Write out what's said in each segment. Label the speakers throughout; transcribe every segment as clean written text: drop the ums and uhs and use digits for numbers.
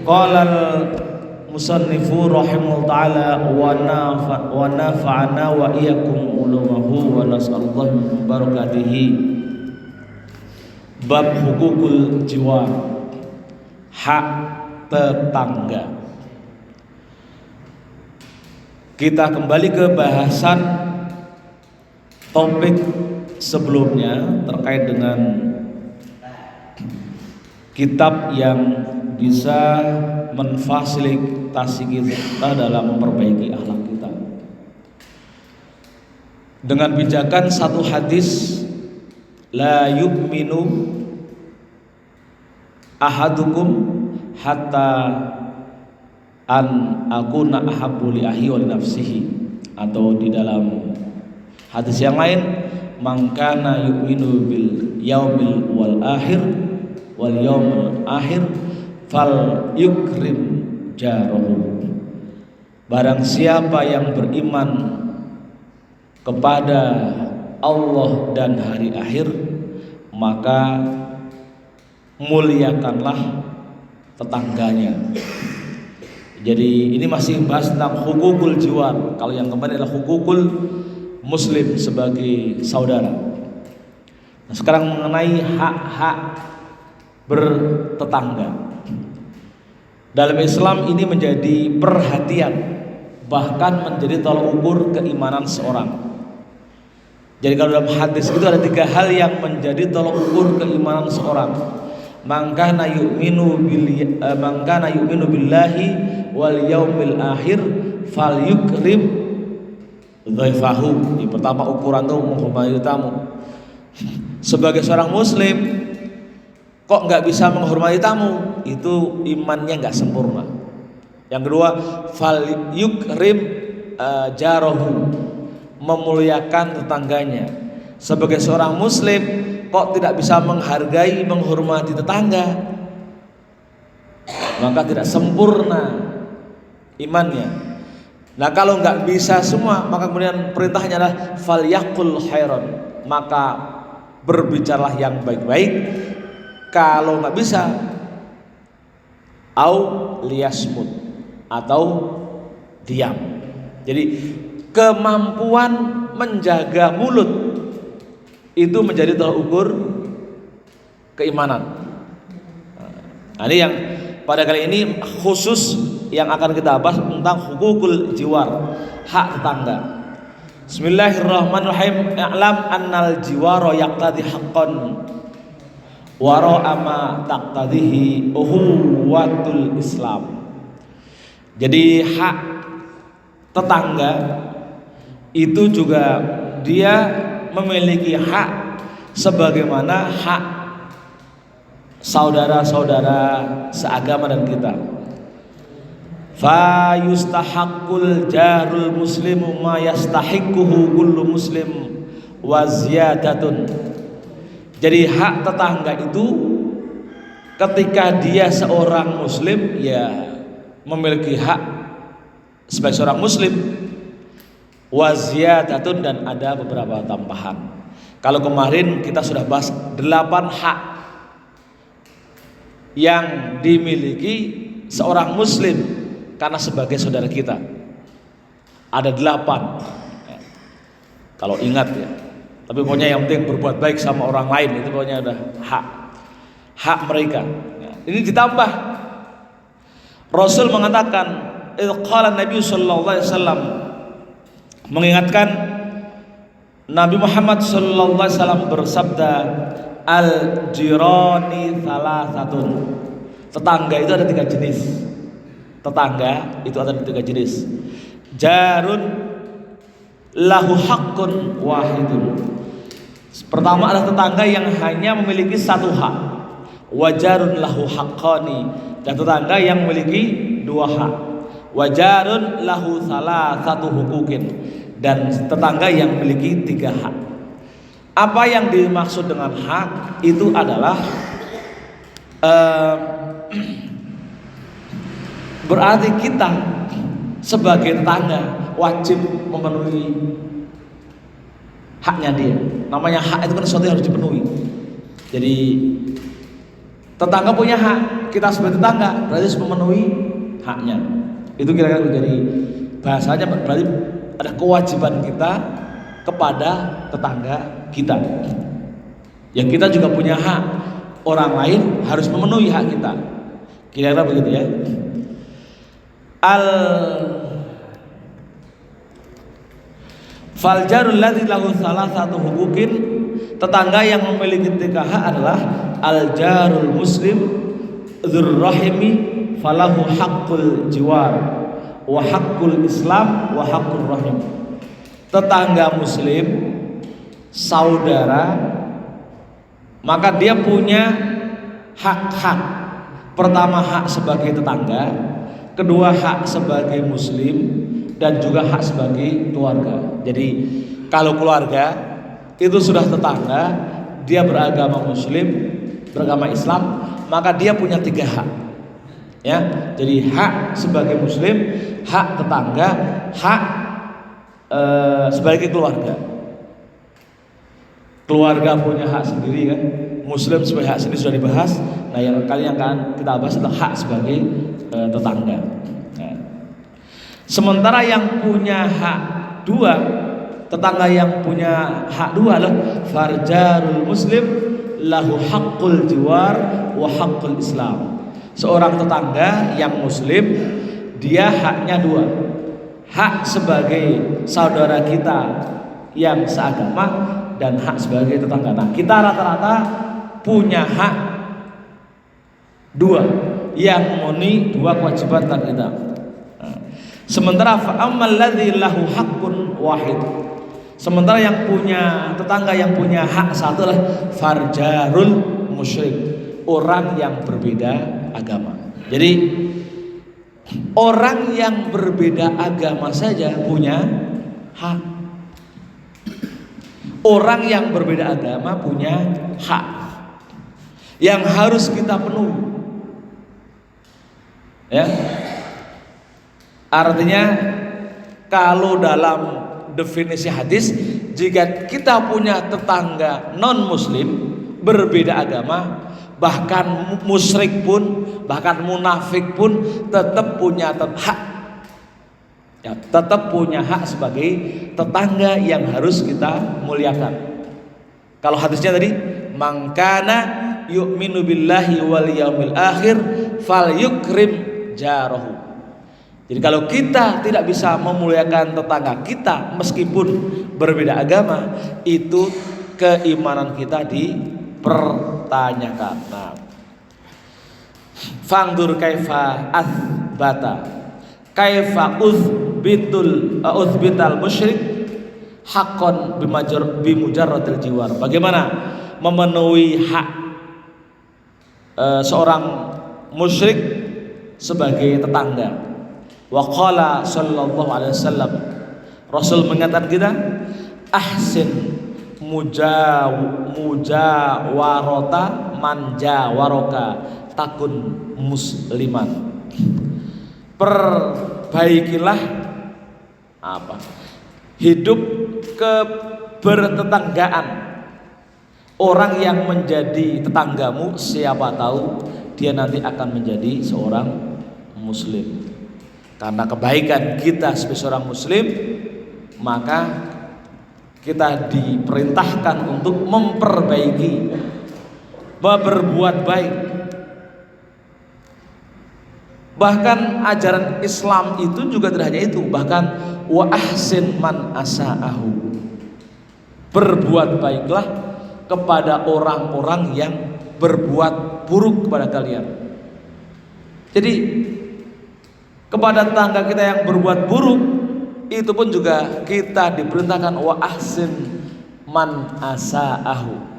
Speaker 1: Qala al-musannifu rahimahullah ta'ala wa nafa'ana wa iyyakum ulumahu wa nas'alullah min barakatihi. Bab hukukul jiwar, hak tetangga. Kita kembali ke bahasan topik sebelumnya terkait dengan kitab yang bisa memfasilitasi kita dalam memperbaiki akhlak kita dengan pijakan satu hadis, la yu'minu ahadukum hatta an akuna ahabbu li ahli wa li nafsihi, atau di dalam hadis yang lain, man kana yu'minu bil yaumil wal akhir wal yaumil akhir fal yukrim jarahu. Barang siapa yang beriman kepada Allah dan hari akhir, maka muliakanlah tetangganya. Jadi ini masih bahas tentang hukukul jiwar. Kalau yang kemarin adalah hukukul muslim sebagai saudara. Nah, sekarang mengenai hak-hak bertetangga. Dalam Islam ini menjadi perhatian, bahkan menjadi tolak ukur keimanan seorang. Jadi kalau dalam hadis itu ada 3 hal yang menjadi tolak ukur keimanan seorang. Man kana yu'minu billahi wal yaumil akhir falyukrim dhaifahu. Yang pertama ukuran itu menghormati tamu. Sebagai seorang muslim kok nggak bisa menghormati tamu, itu imannya nggak sempurna. Yang kedua, falyukrim jarahu, memuliakan tetangganya. Sebagai seorang muslim kok tidak bisa menghargai, menghormati tetangga, maka tidak sempurna imannya. Nah, kalau nggak bisa semua, maka kemudian perintahnya adalah falyaqul khairan, maka berbicaralah yang baik-baik. Kalau nggak bisa, au liyasmut, atau diam. Jadi kemampuan menjaga mulut itu menjadi tolak ukur keimanan. Nah, ini yang pada kali ini khusus yang akan kita bahas tentang hukukul jiwar, hak tetangga. Bismillahirrahmanirrahim. I'lam annal jiwara yaqtadi haqqan wa ra'ama taqtadihi uhuwatul Islam. Jadi hak tetangga itu juga dia memiliki hak sebagaimana hak saudara-saudara seagama dan kita. Fa yustahaqqul jarul muslimu ma yastahiquhu kullu muslim wa ziyadatun. Jadi hak tetangga itu ketika dia seorang muslim, ya memiliki hak sebagai seorang muslim, wa ziyadatun, dan ada beberapa tambahan. Kalau kemarin kita sudah bahas 8 hak yang dimiliki seorang muslim karena sebagai saudara kita. Ada 8 ya, kalau ingat ya. Tapi pokoknya yang penting berbuat baik sama orang lain, itu pokoknya udah hak mereka ya. Ini ditambah, Rasul mengatakan, qala Nabi sallallahu alaihi wasallam, mengingatkan Nabi Muhammad sallallahu alaihi wasallam bersabda, al jirani thalathatun. Tetangga itu ada 3 jenis. Tetangga itu ada 3 jenis. Jarun lahu haqqun wahidun. Pertama adalah tetangga yang hanya memiliki 1 hak. Wajarun lahu haqqani, dan tetangga yang memiliki 2 hak. Wajarun lahu salasatu hukukin, dan tetangga yang memiliki 3 hak. Apa yang dimaksud dengan hak itu adalah berarti kita sebagai tetangga wajib memenuhi haknya dia. Namanya hak itu kan sesuatu yang harus dipenuhi. Jadi tetangga punya hak, kita sebagai tetangga berarti harus memenuhi haknya. Itu kira-kira menjadi bahasanya, berarti ada kewajiban kita kepada tetangga kita. Yang kita juga punya hak, orang lain harus memenuhi hak kita. Kira-kira begitu ya. Faljarul ladzi lahu salasatu huquqin, tetangga yang memiliki 3 hak adalah al-jarul muslim dzurrahimi falahu haqqul jiwar wa haqqul islam wa haqqur rahim. Tetangga muslim, saudara, maka dia punya hak-hak. Pertama, hak sebagai tetangga, kedua hak sebagai muslim, dan juga hak sebagai keluarga. Jadi kalau keluarga itu sudah tetangga, dia beragama muslim, beragama Islam, maka dia punya 3 hak. Ya, jadi hak sebagai muslim, hak tetangga, hak sebagai keluarga. Keluarga punya hak sendiri kan, muslim sebagai hak sendiri sudah dibahas. Nah, yang kali yang akan kita bahas adalah hak sebagai tetangga. Nah, sementara yang punya hak 2, tetangga yang punya hak 2 adalah farjarul muslim lahu haqqul jiwar wa haqqul islam. Seorang tetangga yang muslim, dia haknya 2, hak sebagai saudara kita yang seagama dan hak sebagai tetangga. Nah, kita rata-rata punya hak 2 yang memenuhi 2 kewajiban kita. Nah, sementara fa'ammal ladzi lahu haqqun wahid, sementara yang punya tetangga yang punya hak 1 adalah farjarul musyrik, orang yang berbeda agama. Jadi orang yang berbeda agama saja punya hak. Orang yang berbeda agama punya hak yang harus kita penuhi. Ya. Artinya kalau dalam definisi hadis, jika kita punya tetangga non muslim berbeda agama, bahkan musyrik pun, bahkan munafik pun tetap punya hak. Ya, tetap punya hak sebagai tetangga yang harus kita muliakan. Kalau hadisnya tadi, mangkana yu'minu billahi wal yaumil akhir falyukrim jarahu. Jadi kalau kita tidak bisa memuliakan tetangga kita meskipun berbeda agama, itu keimanan kita dipertanyakan. Nah, fangdur kaifa athbata kaifa uthbital musyrik haqqan bimujarradil jiwar. Bagaimana memenuhi hak seorang musyrik sebagai tetangga. Wa qala sallallahu alaihi wasallam, Rasul mengatakan kita ahsin mujawarata man jawaraka takun musliman. Perbaikilah hidup kebertetanggaan orang yang menjadi tetanggamu, siapa tahu dia nanti akan menjadi seorang muslim. Karena kebaikan kita sebagai seorang muslim, maka kita diperintahkan untuk memperbaiki, berbuat baik. Bahkan ajaran Islam itu juga tidak hanya itu, bahkan wa ahsin man asa'ahu, berbuat baiklah kepada orang-orang yang berbuat buruk kepada kalian. Jadi kepada tetangga kita yang berbuat buruk itu pun juga kita diperintahkan wa ahsin man asa'ahu.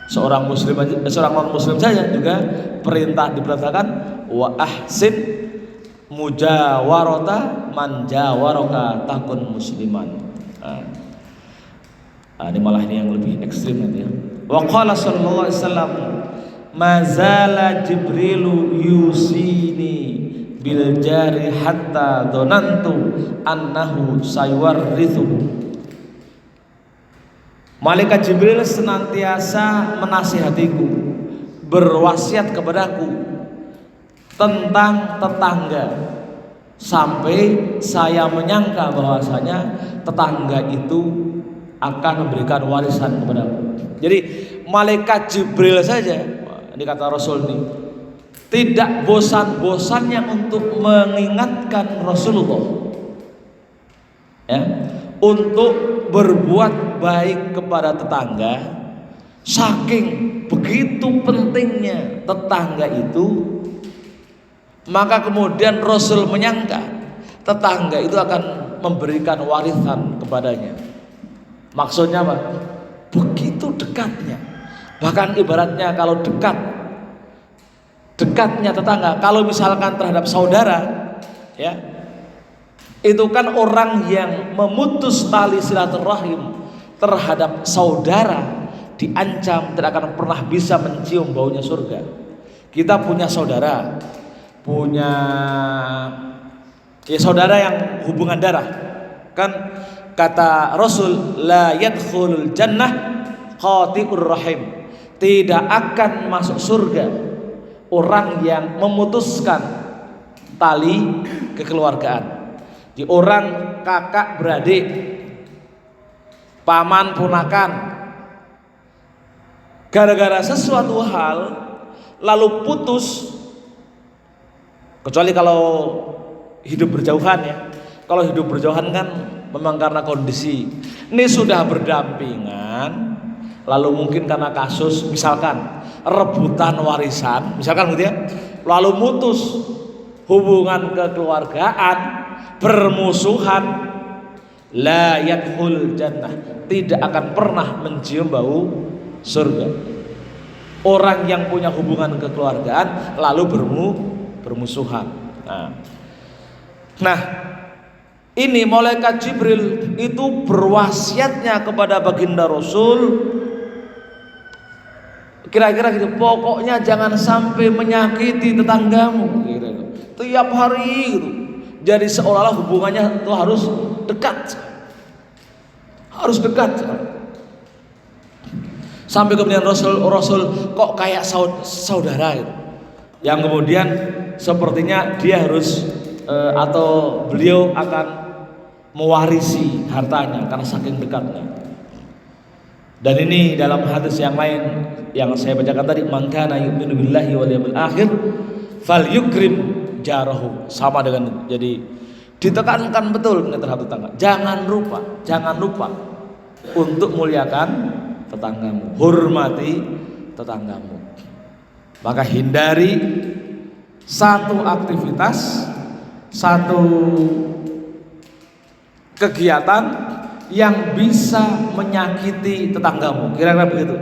Speaker 1: Seorang muslim aja, seorang non muslim saja juga diperintahkan wa ahsin mujawarata man jawaraka takun musliman. Ini malah ini yang lebih ekstrim nanti ya. Wa qala sallallahu alaihi wasallam mazala jibrilu yusini bil jari hatta donantu annahu sayuwarrithu. Malaikat Jibril senantiasa menasihatiku, berwasiat kepadaku tentang tetangga, sampai saya menyangka bahwasanya tetangga itu akan memberikan warisan kepadaku. Jadi malaikat Jibril saja, ini kata Rasul ini, tidak bosan-bosannya untuk mengingatkan Rasulullah, ya, untuk berbuat baik kepada tetangga. Saking begitu pentingnya tetangga itu, maka kemudian Rasul menyangka tetangga itu akan memberikan warisan kepadanya. Maksudnya apa? Begitu dekatnya. Bahkan ibaratnya kalau dekatnya tetangga, kalau misalkan terhadap saudara, ya, itu kan orang yang memutus tali silaturahim terhadap saudara diancam tidak akan pernah bisa mencium baunya surga. Kita punya saudara, punya ya saudara yang hubungan darah, kan kata Rasul, la yadkhulul jannah qati'ur rahim, tidak akan masuk surga orang yang memutuskan tali kekeluargaan. Di orang kakak beradik, paman ponakan, gara-gara sesuatu hal lalu putus, kecuali kalau hidup berjauhan ya. Kalau hidup berjauhan kan memang karena kondisi ini sudah berdampingan, lalu mungkin karena kasus misalkan rebutan warisan, misalkan gitu ya, lalu mutus hubungan kekeluargaan, bermusuhan, la yadkhul jannah, tidak akan pernah mencium bau surga. Orang yang punya hubungan kekeluargaan lalu bermusuhan. Nah, ini malaikat Jibril itu berwasiatnya kepada baginda Rasul, kira-kira gitu, pokoknya jangan sampai menyakiti tetanggamu gitu. Tiap hari gitu. Jadi seolah-olah hubungannya itu harus dekat. Harus dekat. Sampai kemudian Rasul kok kayak saudara gitu. Yang kemudian sepertinya dia harus atau beliau akan mewarisi hartanya karena saking dekatnya. Dan ini dalam hadis yang lain yang saya bacakan tadi, man kana yu'minu billahi wal yawmil akhir falyukrim jarahu, sama dengan, jadi ditekankan betul terhadap tetangga. Jangan lupa untuk muliakan tetanggamu, hormati tetanggamu. Maka hindari satu aktivitas, satu kegiatan yang bisa menyakiti tetanggamu, kira-kira begitu.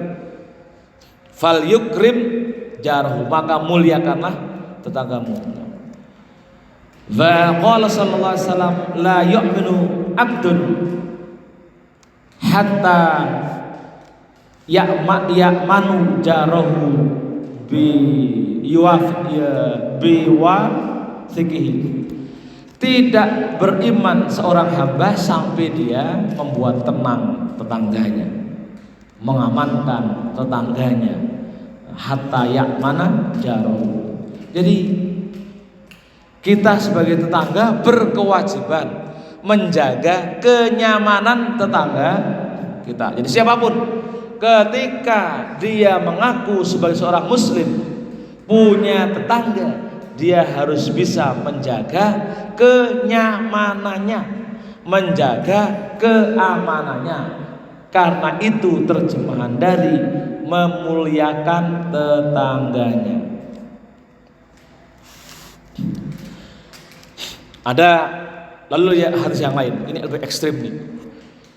Speaker 1: Fal yukrim jarhu, maka muliakanlah tetanggamu. Wa qala sallallahu alaihi wasallam, la yu'minu abdun hatta ya'manu jarahu bi sikihi. Tidak beriman seorang hamba sampai dia membuat tenang tetangganya, mengamankan tetangganya, hatta ya'mana jarahu. Jadi kita sebagai tetangga berkewajiban menjaga kenyamanan tetangga kita. Jadi siapapun ketika dia mengaku sebagai seorang muslim, punya tetangga, dia harus bisa menjaga kenyamanannya, menjaga keamanannya. Karena itu terjemahan dari memuliakan tetangganya. Ada lalu ya hadis yang lain, ini lebih ekstrim nih.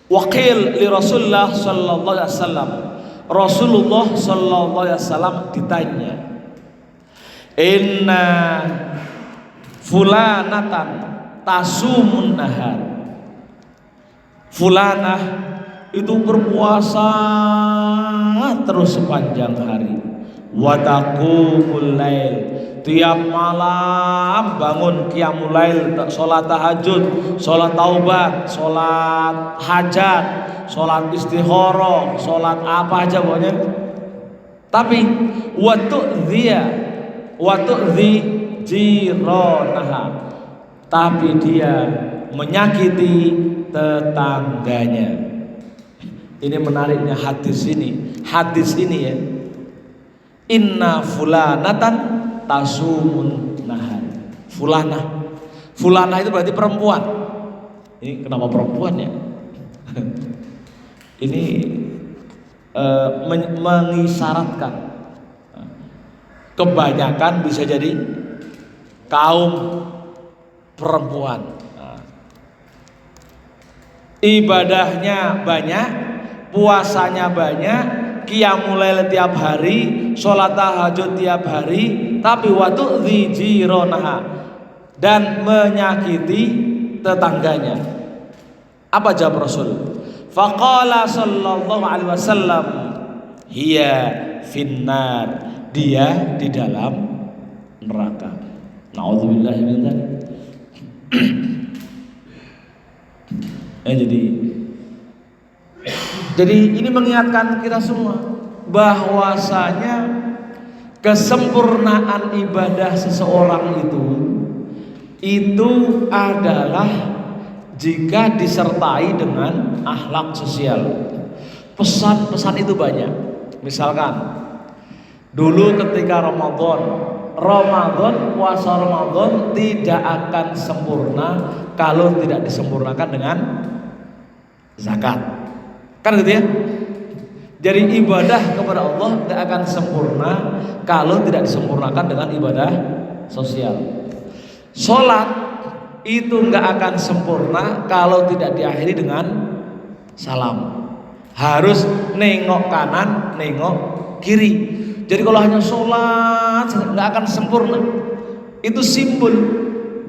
Speaker 1: Waqil li Rasulullah sallallahu alaihi wasallam, Rasulullah sallallahu alaihi wasallam ditanya, inna fulanatan tasumun nahar, fulanah itu berpuasa terus sepanjang hari, wa taqumul lail, tiap malam bangun qiyamul lail, sholat tahajud, sholat taubat, sholat hajat, sholat istikharah, sholat apa aja pokoknya. Tapi watu'dhi jiranaha, tapi dia menyakiti tetangganya. Ini menariknya hadis ini. Hadis ini ya, inna fulanatan tasumun nahar. Fulanah itu berarti perempuan. Ini kenapa perempuan ya? Ini mengisyaratkan kebanyakan bisa jadi kaum perempuan. Ibadahnya banyak, puasanya banyak, qiyamul lail tiap hari, sholat tahajud tiap hari, tapi watu'dhi jiranaha, dan menyakiti tetangganya. Apa jawab Rasul? Faqala sallallahu alaihi wasallam, hiya finnar, dia di dalam neraka. Nauzubillahi min dzalik. Jadi ini mengingatkan kita semua bahwasanya kesempurnaan ibadah seseorang itu adalah jika disertai dengan akhlak sosial. Pesan-pesan itu banyak. Misalkan dulu ketika Ramadan, puasa Ramadan tidak akan sempurna kalau tidak disempurnakan dengan zakat. Kan gitu ya. Jadi ibadah kepada Allah tidak akan sempurna kalau tidak disempurnakan dengan ibadah sosial. Sholat itu nggak akan sempurna kalau tidak diakhiri dengan salam. Harus nengok kanan, nengok kiri. Jadi kalau hanya sholat nggak akan sempurna. Itu simbol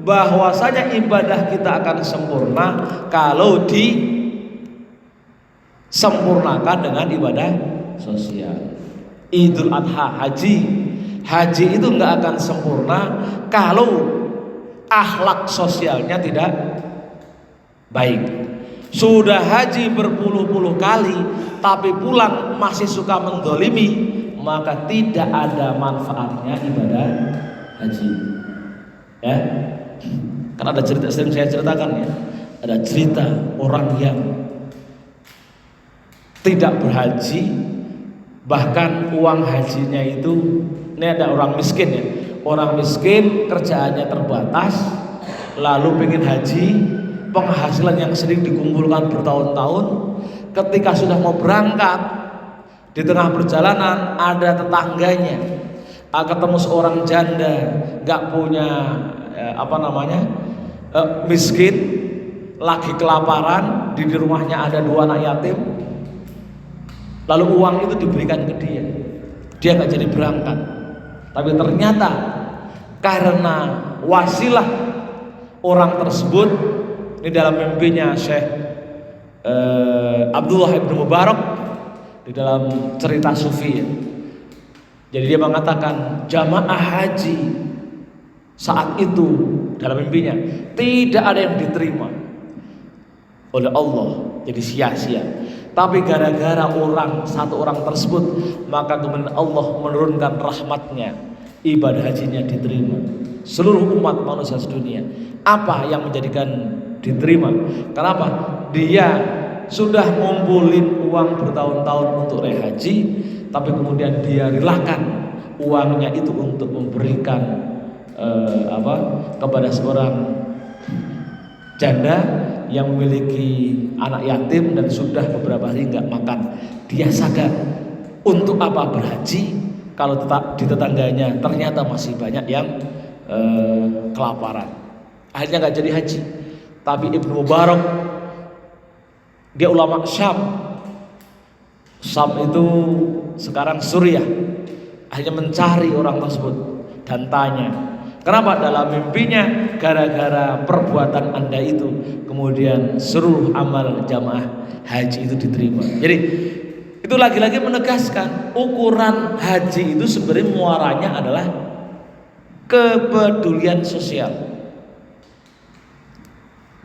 Speaker 1: bahwasanya ibadah kita akan sempurna kalau disempurnakan dengan ibadah sosial. Idul Adha, haji itu nggak akan sempurna kalau akhlak sosialnya tidak baik. Sudah haji berpuluh-puluh kali tapi pulang masih suka mendolimi, maka tidak ada manfaatnya ibadah haji. Ya, kan ada cerita, sering saya ceritakan ya. Ada cerita orang yang tidak berhaji, bahkan uang hajinya itu, ini ada orang miskin ya. Orang miskin kerjaannya terbatas, lalu pengen haji, penghasilan yang sering dikumpulkan bertahun-tahun. Ketika sudah mau berangkat, di tengah perjalanan ada tetangganya, ketemu seorang janda, gak punya miskin, lagi kelaparan, di rumahnya ada 2 anak yatim. Lalu uang itu diberikan ke dia gak jadi berangkat. Tapi ternyata karena wasilah orang tersebut, ini dalam mimpinya Syekh Abdullah ibn Mubarak di dalam cerita sufi ya. Jadi dia mengatakan jamaah haji saat itu dalam mimpinya tidak ada yang diterima oleh Allah, jadi sia-sia. Tapi gara-gara satu orang tersebut, maka kemudian Allah menurunkan rahmatnya, ibadah hajinya diterima. Seluruh umat manusia sedunia. Apa yang menjadikan diterima? Kenapa? Dia sudah ngumpulin uang bertahun-tahun untuk haji, tapi kemudian dia relakan uangnya itu untuk memberikan kepada seorang janda yang memiliki anak yatim dan sudah beberapa hari nggak makan. Dia sadar untuk apa berhaji kalau di tetangganya ternyata masih banyak yang kelaparan. Akhirnya nggak jadi haji. Tapi Ibnu Mubarak, dia ulama Syam itu sekarang Suriah, akhirnya mencari orang tersebut dan tanya, kenapa dalam mimpinya gara-gara perbuatan Anda itu kemudian seluruh amal jamaah haji itu diterima. Jadi itu lagi-lagi menegaskan ukuran haji itu sebenarnya muaranya adalah kepedulian sosial,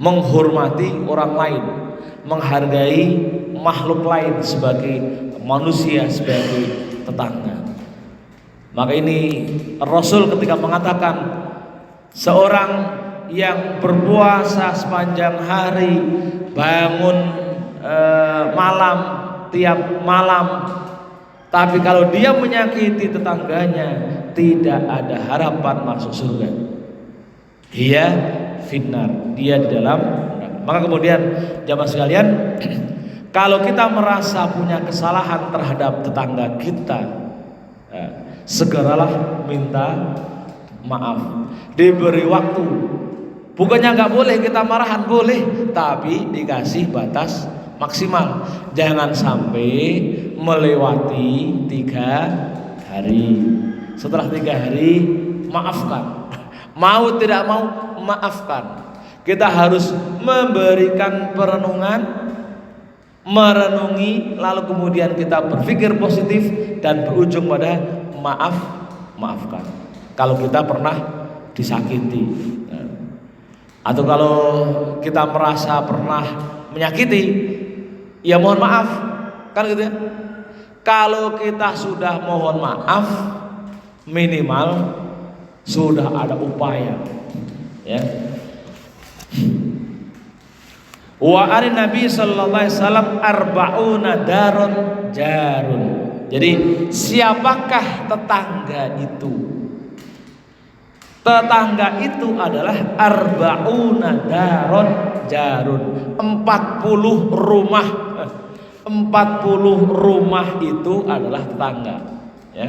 Speaker 1: menghormati orang lain, menghargai makhluk lain sebagai manusia, sebagai tetangga. Maka ini Rasul ketika mengatakan seorang yang berpuasa sepanjang hari, bangun malam tiap malam, tapi kalau dia menyakiti tetangganya, tidak ada harapan masuk surga. Dia finnar, dia di dalam neraka. Maka kemudian jamaah sekalian, kalau kita merasa punya kesalahan terhadap tetangga kita, segeralah minta maaf, diberi waktu. Bukannya nggak boleh kita marahan, boleh, tapi dikasih batas maksimal. Jangan sampai melewati 3 hari. Setelah 3 hari maafkan. Mau tidak mau maafkan. Kita harus memberikan perenungan, merenungi, lalu kemudian kita berpikir positif dan berujung pada maafkan. Kalau kita pernah disakiti, atau kalau kita merasa pernah menyakiti, ya mohon maaf, kan gitu ya. Kalau kita sudah mohon maaf, minimal sudah ada upaya, ya. Wa an Nabi sallallahu alaihi wasallam arba'una darun jarun. Jadi siapakah tetangga itu? Tetangga itu adalah arba'una daron jarun, 40 rumah. 40 rumah itu adalah tetangga, ya.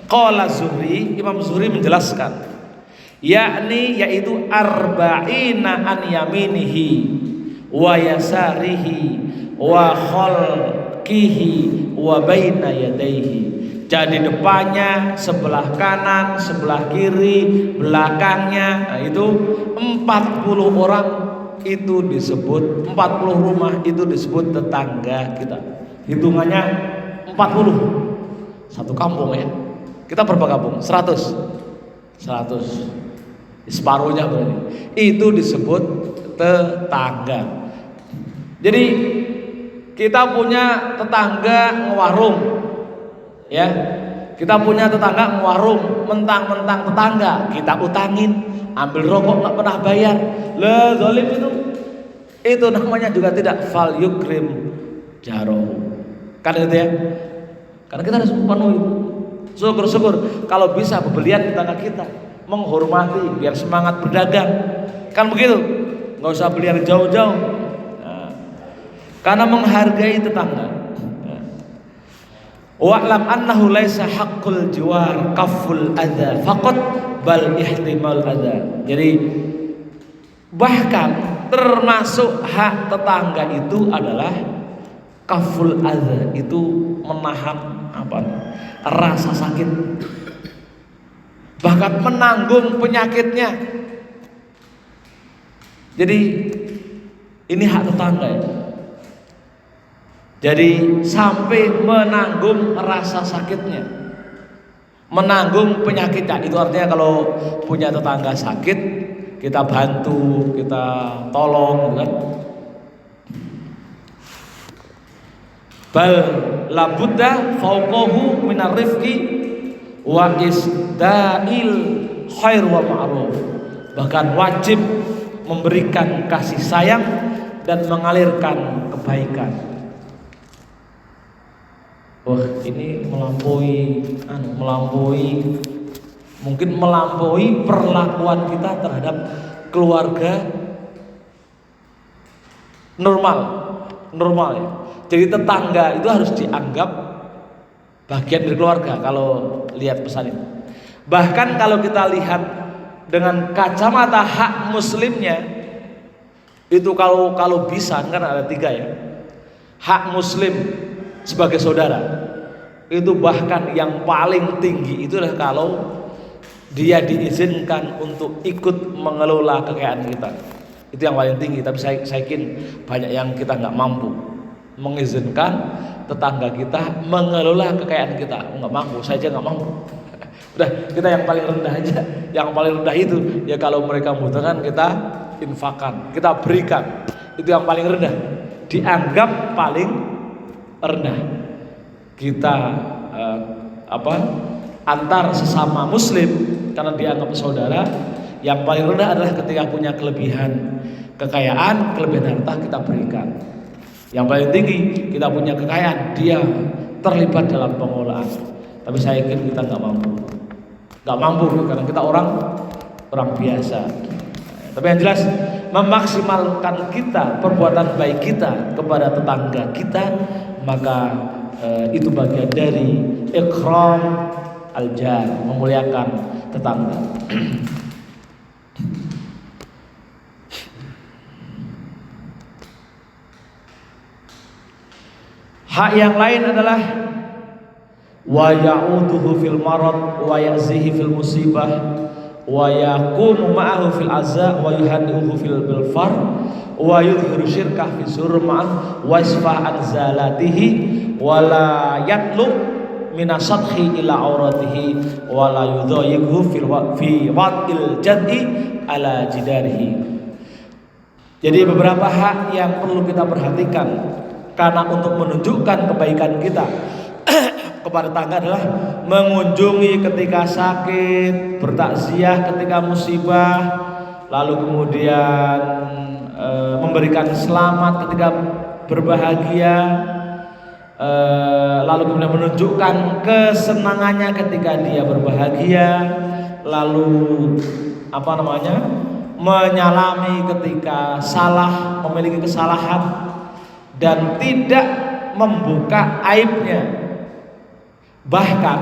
Speaker 1: Qala Zuhri, Imam Zuhri menjelaskan, yakni yaitu arba'ina an yaminihi wa yasarihi wa khalqihi wa baina yadayhi. Jadi depannya, sebelah kanan, sebelah kiri, belakangnya, nah itu 40 orang itu disebut, 40 rumah itu disebut tetangga kita. Hitungannya 40. Satu kampung ya. Kita berapa kampung? 100. Separuhnya berarti. Itu disebut tetangga. Jadi kita punya tetangga ngewarung, ya, kita punya tetangga warung, mentang-mentang tetangga kita utangin, ambil rokok nggak pernah bayar, le zalim itu namanya juga tidak fal yukrim jaro, kan gitu ya. Karena kita harus memenuhi, syukur kalau bisa pembelian tetangga kita, menghormati biar semangat berdagang, kan begitu, nggak usah beli yang jauh-jauh, nah, karena menghargai tetangga. Wa'lam annahu laisa haqqul jiwar kaful adza faqat bal ihtimal adza. Jadi bahkan termasuk hak tetangga itu adalah kaful adza, itu menahan rasa sakit, bahkan menanggung penyakitnya. Jadi ini hak tetangga ya. Jadi sampai menanggung rasa sakitnya, menanggung penyakitnya. Itu artinya kalau punya tetangga sakit, kita bantu, kita tolong, kan? Bal labudda fauqahu minar rifqi wa isda'il khair wa ma'ruf. Bahkan wajib memberikan kasih sayang dan mengalirkan kebaikan. Wah, ini mungkin melampaui perlakuan kita terhadap keluarga normal ya. Jadi tetangga itu harus dianggap bagian dari keluarga kalau lihat pesan ini. Bahkan kalau kita lihat dengan kacamata hak muslimnya, itu kalau bisa kan ada 3 ya. Hak muslim sebagai saudara itu bahkan yang paling tinggi itu adalah kalau dia diizinkan untuk ikut mengelola kekayaan kita, itu yang paling tinggi. Tapi saya yakin banyak yang kita nggak mampu mengizinkan tetangga kita mengelola kekayaan kita, nggak mampu, saya aja nggak mampu. Udah, kita yang paling rendah aja. Yang paling rendah itu ya kalau mereka membutuhkan kita infakkan, kita berikan. Itu yang paling rendah. Dianggap paling rendah. Kita antar sesama muslim karena dianggap saudara. Yang paling rendah adalah ketika punya kelebihan kekayaan, kelebihan harta kita berikan. Yang paling tinggi kita punya kekayaan, dia terlibat dalam pengolahan. Tapi saya yakin kita nggak mampu karena kita orang biasa. Tapi yang jelas memaksimalkan kita perbuatan baik kita kepada tetangga kita, maka itu bagian dari ikram al-jar, memuliakan tetangga. Hak yang lain adalah wa ya'uduhu fil marad wa ya'zihi fil musibah wa yaqumu ma'ahu fil azza wa yuhannihu fil bilfar wa yudhiru syirkah fi surma'an wa isfa' an zalatihi wa la yatlu minasadhi ila auratihi wa la yudhayihu fi wad'il jad'i ala jidarihi. Jadi beberapa hak yang perlu kita perhatikan karena untuk menunjukkan kebaikan kita kepada tetangga adalah mengunjungi ketika sakit, bertakziah ketika musibah, lalu kemudian memberikan selamat ketika berbahagia, lalu kemudian menunjukkan kesenangannya ketika dia berbahagia, lalu menyalami ketika salah, memiliki kesalahan, dan tidak membuka aibnya, bahkan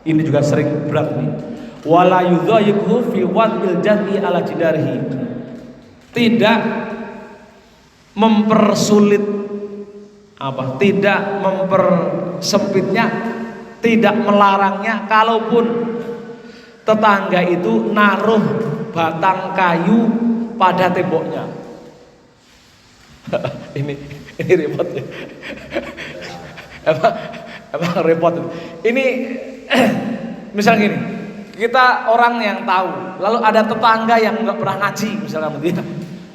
Speaker 1: ini juga sering berat nih, wala yudhayiqhu fi wad'il jad'i ala jidarihi, tidak mempersulit tidak mempersempitnya, tidak melarangnya kalaupun tetangga itu naruh batang kayu pada temboknya. ini repot ya. emang repot. Ini misal gini, kita orang yang tahu, lalu ada tetangga yang nggak pernah ngaji, misalnya dia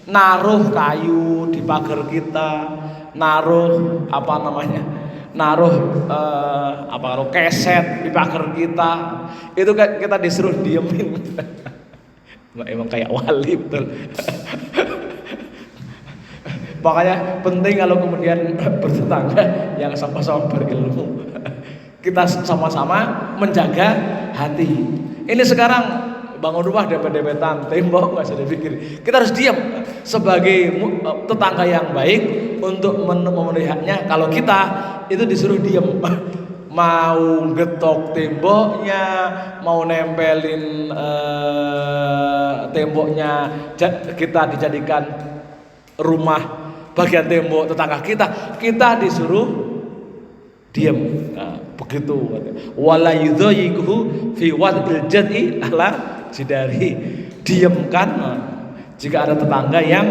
Speaker 1: naruh kayu di pagar kita, naruh keset di pagar kita, itu kita disuruh diemin. Emang kayak wali betul. Makanya penting kalau kemudian bertetangga yang sama-sama berilmu, kita sama-sama menjaga hati. Ini sekarang bangun rumah dempet-dempetan tembok nggak usah dipikir. Kita harus diam sebagai tetangga yang baik untuk memenuhi haknya. Kalau kita itu disuruh diam, mau getok temboknya, mau nempelin temboknya, kita dijadikan rumah bagian tembok tetangga kita disuruh diam. Nah, begitu. Wala yudhayiquhu fi wad'il jad'i ala jidari, diamkan jika ada tetangga yang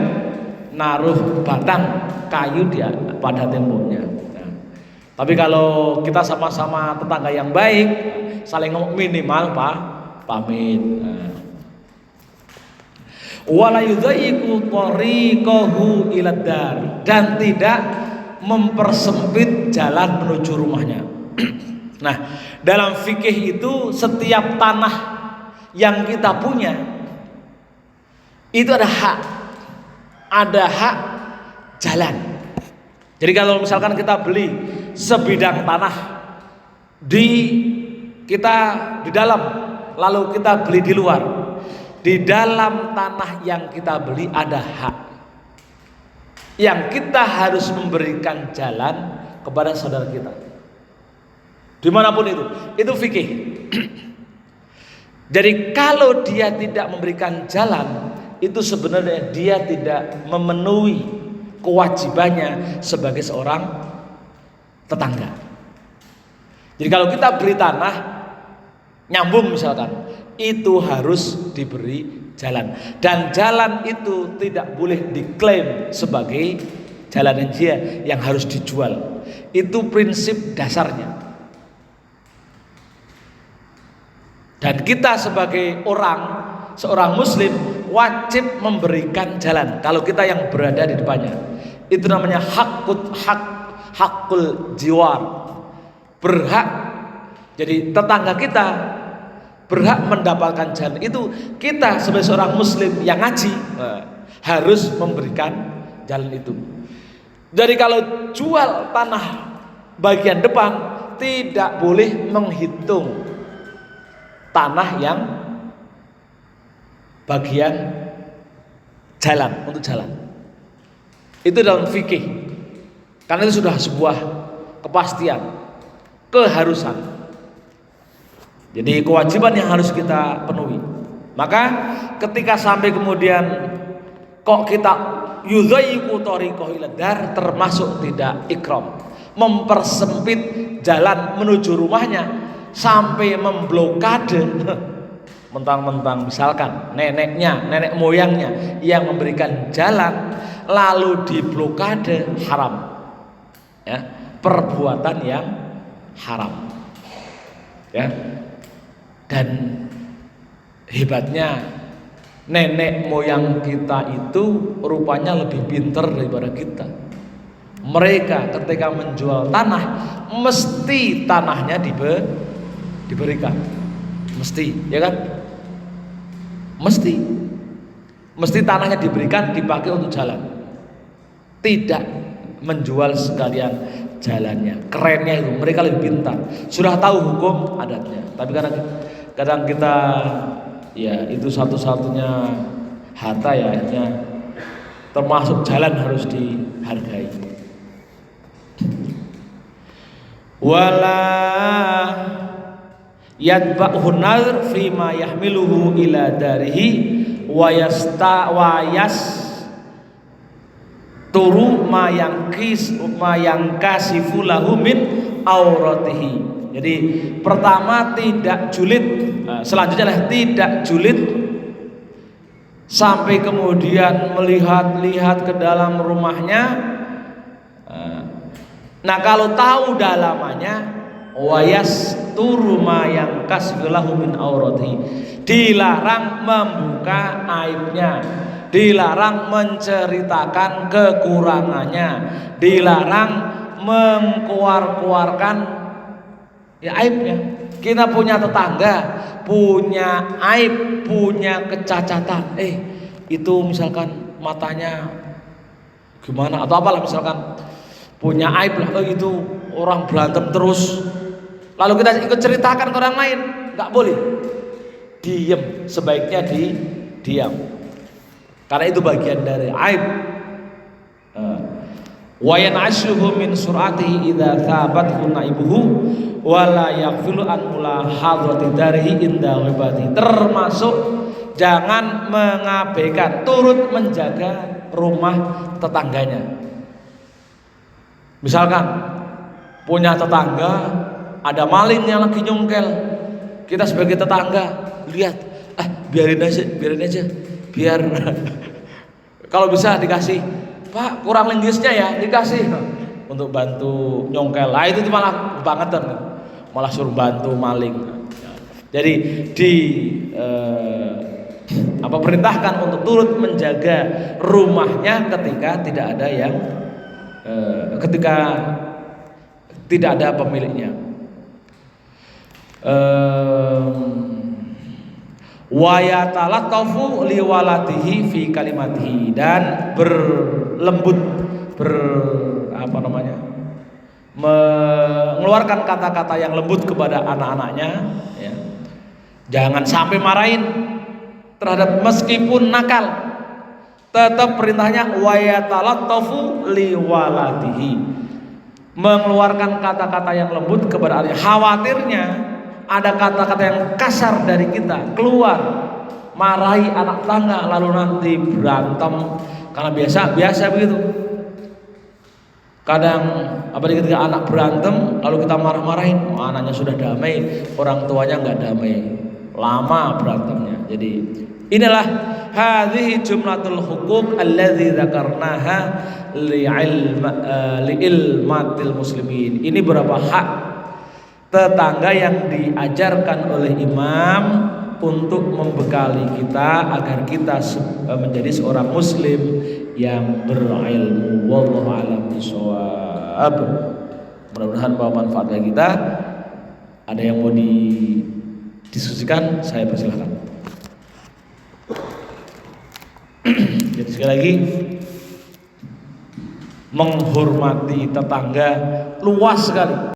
Speaker 1: naruh batang kayu pada temboknya. Nah, tapi kalau kita sama-sama tetangga yang baik, saling minimal pamit. Nah, wala yudhayiqu tariqahu ilad dar, dan tidak mempersempit jalan menuju rumahnya. Nah, dalam fikih itu setiap tanah yang kita punya itu ada hak jalan. Jadi kalau misalkan kita beli sebidang tanah di dalam, lalu kita beli di luar, di dalam tanah yang kita beli ada hak yang kita harus memberikan jalan kepada saudara kita dimanapun itu fikih. Jadi kalau dia tidak memberikan jalan, itu sebenarnya dia tidak memenuhi kewajibannya sebagai seorang tetangga. Jadi kalau kita beli tanah nyambung misalkan, itu harus diberi jalan, dan jalan itu tidak boleh diklaim sebagai jalan dia yang harus dijual. Itu prinsip dasarnya. Dan kita sebagai seorang muslim wajib memberikan jalan kalau kita yang berada di depannya. Itu namanya hakul jiwar. Berhak, jadi tetangga kita berhak mendapatkan jalan itu. Kita sebagai seorang muslim yang ngaji harus memberikan jalan itu. Jadi kalau jual tanah bagian depan tidak boleh menghitung tanah yang bagian jalan, untuk jalan. Itu dalam fikih. Karena itu sudah sebuah kepastian, keharusan. Jadi kewajiban yang harus kita penuhi. Maka ketika sampai kemudian kok kita yudhayyiqu thariqahu ila dar, termasuk tidak ikram, mempersempit jalan menuju rumahnya sampai memblokade. Mentang-mentang misalkan nenek moyangnya yang memberikan jalan lalu diblokade, haram ya, perbuatan yang haram ya. Dan hebatnya nenek moyang kita itu rupanya lebih pintar daripada kita. Mereka ketika menjual tanah mesti tanahnya diberikan, mesti, ya kan? Mesti tanahnya diberikan, dipakai untuk jalan. Tidak menjual sekalian jalannya. Kerennya itu, mereka lebih pintar. Sudah tahu hukum adatnya. Tapi kadang kita ya itu satu-satunya harta ya, akhirnya termasuk jalan harus dihargai. Wala yatba'hu nadhr fi ma yahmiluhu ila darihi wa turu ma yankasifu lahu min auratihi. Jadi pertama tidak julid, selanjutnya adalah tidak julid sampai kemudian melihat-lihat ke dalam rumahnya. Nah kalau tahu dalamannya, wayas turu ma yankasifu lahu min auratihi, dilarang membuka aibnya, dilarang menceritakan kekurangannya, dilarang mengkeluarkan ya aibnya. Kita punya tetangga punya aib, punya kecacatan, itu misalkan matanya gimana atau apalah, misalkan punya aib lah, itu orang berantem terus, lalu kita ikut ceritakan ke orang lain, nggak boleh. Diam, sebaiknya diam. Karena itu bagian dari aib. Wa yan'ashuhu min sur'atihi idza thabathu naibuhu wa la yaghfilu an mulahadhati darihi inda ghibati. Termasuk jangan mengabaikan turut menjaga rumah tetangganya. Misalkan punya tetangga ada maling yang lagi nyongkel, kita sebagai tetangga lihat, biarin aja, biar kalau bisa dikasih, Pak kurang linggisnya ya, dikasih untuk bantu nyongkel. Lah itu malah bangetan, malah suruh bantu maling. Jadi perintahkan untuk turut menjaga rumahnya ketika tidak ada yang ketika tidak ada pemiliknya. Wa yatalattafu liwalatihi fi kalimatihi, dan berlembut mengeluarkan kata-kata yang lembut kepada anak-anaknya ya. Jangan sampai marahin terhadap, meskipun nakal, tetap perintahnya wa yatalattafu liwalatihi, mengeluarkan kata-kata yang lembut kepada anaknya. Khawatirnya ada kata-kata yang kasar dari kita keluar, marahi anak tangga, lalu nanti berantem. Karena biasa begitu. Kadang ketika anak berantem lalu kita marah-marahin, anaknya sudah damai, orang tuanya nggak damai, lama berantemnya. Jadi inilah hadhihi jumlatul huquq alladzi dzakarnaha li'ilmatil muslimin. Ini berapa hak tetangga yang diajarkan oleh imam untuk membekali kita agar kita menjadi seorang muslim yang berilmu. Wallahu a'lam bishawab. Mudah-mudahan bawa manfaat bagi kita. Ada yang mau didiskusikan, saya persilahkan. Jadi sekali lagi, menghormati tetangga luas sekali.